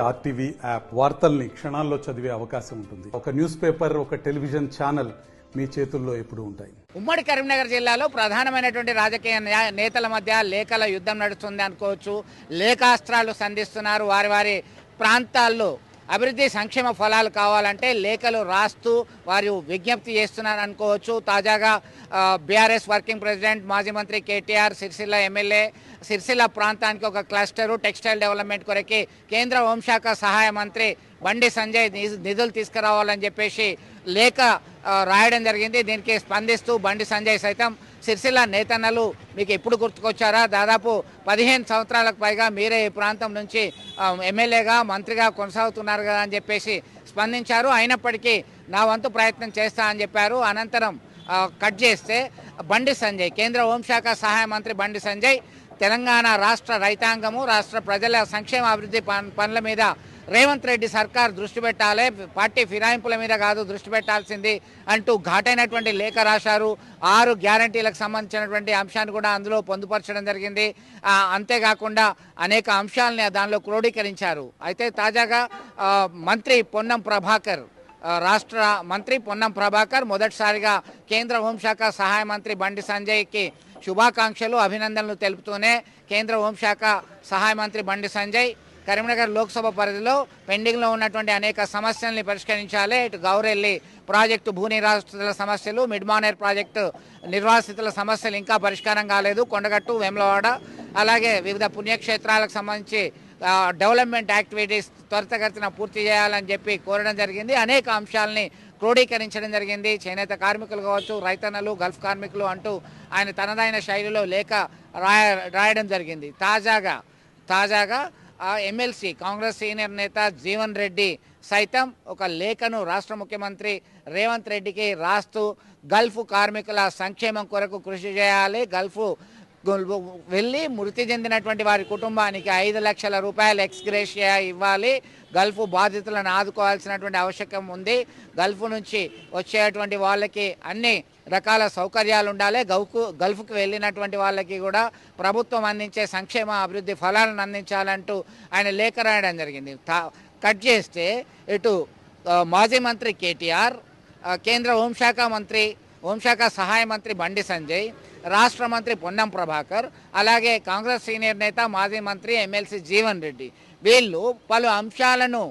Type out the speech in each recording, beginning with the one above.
RTV app వార్తల్ని క్షణాల్లో చదివే అవకాశం ఉంటుంది. ఒక న్యూస్ పేపర్, ఒక టెలివిజన్ ఛానల్ మీ చేతుల్లో ఎప్పుడు ఉంటాయి. ఉమ్మడి కరీంనగర్ జిల్లాలో ప్రధానమైనటువంటి రాజకీయ నేతల మధ్య లేఖల యుద్ధం నడుస్తుంది అనుకోవచ్చు. లేఖాస్త్రాలు సంధిస్తున్నారు. వారి వారి ప్రాంతాల్లో అభివృద్ధి సంక్షేమ ఫలాలు కావాలంటే లేఖలు రాస్తూ వారు విజ్ఞప్తి చేస్తున్నారు అనుకోవచ్చు. తాజాగా బీఆర్ఎస్ వర్కింగ్ ప్రెసిడెంట్ మాజీ మంత్రి కేటీఆర్ సిరిసిల్ల ఎమ్మెల్యే సిరిసిల్ల ప్రాంతానికి ఒక క్లస్టరు టెక్స్టైల్ డెవలప్మెంట్ కొరకి కేంద్ర హోంశాఖ సహాయ మంత్రి బండి సంజయ్ నిధులు తీసుకురావాలని చెప్పేసి లేఖ రాయడం జరిగింది. దీనికి స్పందిస్తూ బండి సంజయ్ సైతం సిరిసిల్ల నేతన్నలు మీకు ఎప్పుడు గుర్తుకొచ్చారా, దాదాపు 15 సంవత్సరాలకు పైగా మీరే ఈ ప్రాంతం నుంచి ఎమ్మెల్యేగా మంత్రిగా కొనసాగుతున్నారు కదా అని చెప్పేసి స్పందించారు. అయినప్పటికీ నా వంతు ప్రయత్నం చేస్తా అని చెప్పారు. అనంతరం కట్ చేస్తే బండి సంజయ్, కేంద్ర హోంశాఖ సహాయ మంత్రి బండి సంజయ్ తెలంగాణ రాష్ట్ర రైతాంగము, రాష్ట్ర ప్రజల సంక్షేమ అభివృద్ధి పనుల మీద రేవంత్ రెడ్డి సర్కార్ దృష్టి పెట్టాలి, పార్టీ ఫిరాయింపుల మీద కాదు దృష్టి పెట్టాల్సింది అంటూ ఘాటైనటువంటి లేఖ రాశారు. 6 గ్యారంటీలకు సంబంధించినటువంటి అంశాన్ని కూడా అందులో పొందుపరచడం జరిగింది. అంతేకాకుండా అనేక అంశాలని దానిలో క్రోడీకరించారు. అయితే తాజాగా మంత్రి పొన్నం ప్రభాకర్, రాష్ట్ర మంత్రి పొన్నం ప్రభాకర్ మొదటిసారిగా కేంద్ర హోంశాఖ సహాయ మంత్రి బండి సంజయ్కి శుభాకాంక్షలు, అభినందనలు తెలుపుతూనే కేంద్ర హోంశాఖ సహాయ మంత్రి బండి సంజయ్ కరీంనగర్ లోక్సభ పరిధిలో పెండింగ్లో ఉన్నటువంటి అనేక సమస్యల్ని పరిష్కరించాలి. ఇటు గౌరెల్లి ప్రాజెక్టు భూ నిరాశ్రితుల సమస్యలు, మిడ్మానేర్ ప్రాజెక్టు నిర్వాసితుల సమస్యలు ఇంకా పరిష్కారం కాలేదు. కొండగట్టు, వేములవాడ, అలాగే వివిధ పుణ్యక్షేత్రాలకు సంబంధించి డెవలప్మెంట్ యాక్టివిటీస్ త్వరితగతిన పూర్తి చేయాలని చెప్పి కోరడం జరిగింది. అనేక అంశాలని క్రోడీకరించడం జరిగింది. చేనేత కార్మికులు కావచ్చు, రైతన్నలు, గల్ఫ్ కార్మికులు అంటూ ఆయన తనదైన శైలిలో లేఖ రాయడం జరిగింది. తాజాగా ఎమ్మెల్సీ కాంగ్రెస్ సీనియర్ నేత జీవన్ రెడ్డి సైతం ఒక లేఖను రాష్ట్ర ముఖ్యమంత్రి రేవంత్ రెడ్డికి రాస్తూ గల్ఫ్ కార్మికుల సంక్షేమం కొరకు కృషి చేయాలి, గల్ఫ్ వెళ్ళి మృతి చెందినటువంటి వారి కుటుంబానికి 5 లక్షల రూపాయలు ఎక్స్గ్రేషియా ఇవ్వాలి, గల్ఫ్ బాధితులను ఆదుకోవాల్సినటువంటి ఆవశ్యకం ఉంది, గల్ఫ్ నుంచి వచ్చేటువంటి వాళ్ళకి అన్ని రకాల సౌకర్యాలు ఉండాలి, గల్ఫ్కి వెళ్ళినటువంటి వాళ్ళకి కూడా ప్రభుత్వం అందించే సంక్షేమ అభివృద్ధి ఫలాలను అందించాలంటూ ఆయన లేఖ రాయడం జరిగింది. కట్ చేస్తే ఇటు మాజీ మంత్రి కేటీఆర్, కేంద్ర హోంశాఖ సహాయ మంత్రి బండి సంజయ్, రాష్ట్ర మంత్రి పొన్నం ప్రభాకర్, అలాగే కాంగ్రెస్ సీనియర్ నేత మాజీ మంత్రి ఎమ్మెల్సీ జీవన్ రెడ్డి వీళ్ళు పలు అంశాలను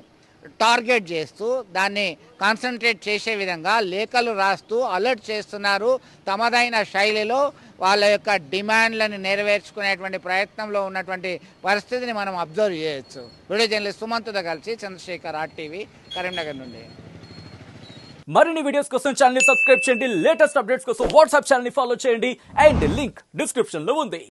టార్గెట్ చేస్తూ దాన్ని కాన్సన్ట్రేట్ చేసే విధంగా లేఖలు రాస్తూ అలర్ట్ చేస్తున్నారు. తమదైన శైలిలో వాళ్ళ యొక్క డిమాండ్లను నెరవేర్చుకునేటువంటి ప్రయత్నంలో ఉన్నటువంటి పరిస్థితిని మనం అబ్జర్వ్ చేయొచ్చు. వీడియో జర్నలిస్ట్ సుమంత్తో కలిసి చంద్రశేఖర్, ఆర్టీవీ, కరీంనగర్ నుండి. మరిన్ని వీడియోస్ కోసం ఛానల్ ని సబ్స్క్రైబ్ చేయండి. లేటెస్ట్ అప్డేట్స్ కోసం వాట్సాప్ ఛానల్ ని ఫాలో చేయండి. అండ్ లింక్ డిస్క్రిప్షన్ లో ఉంది.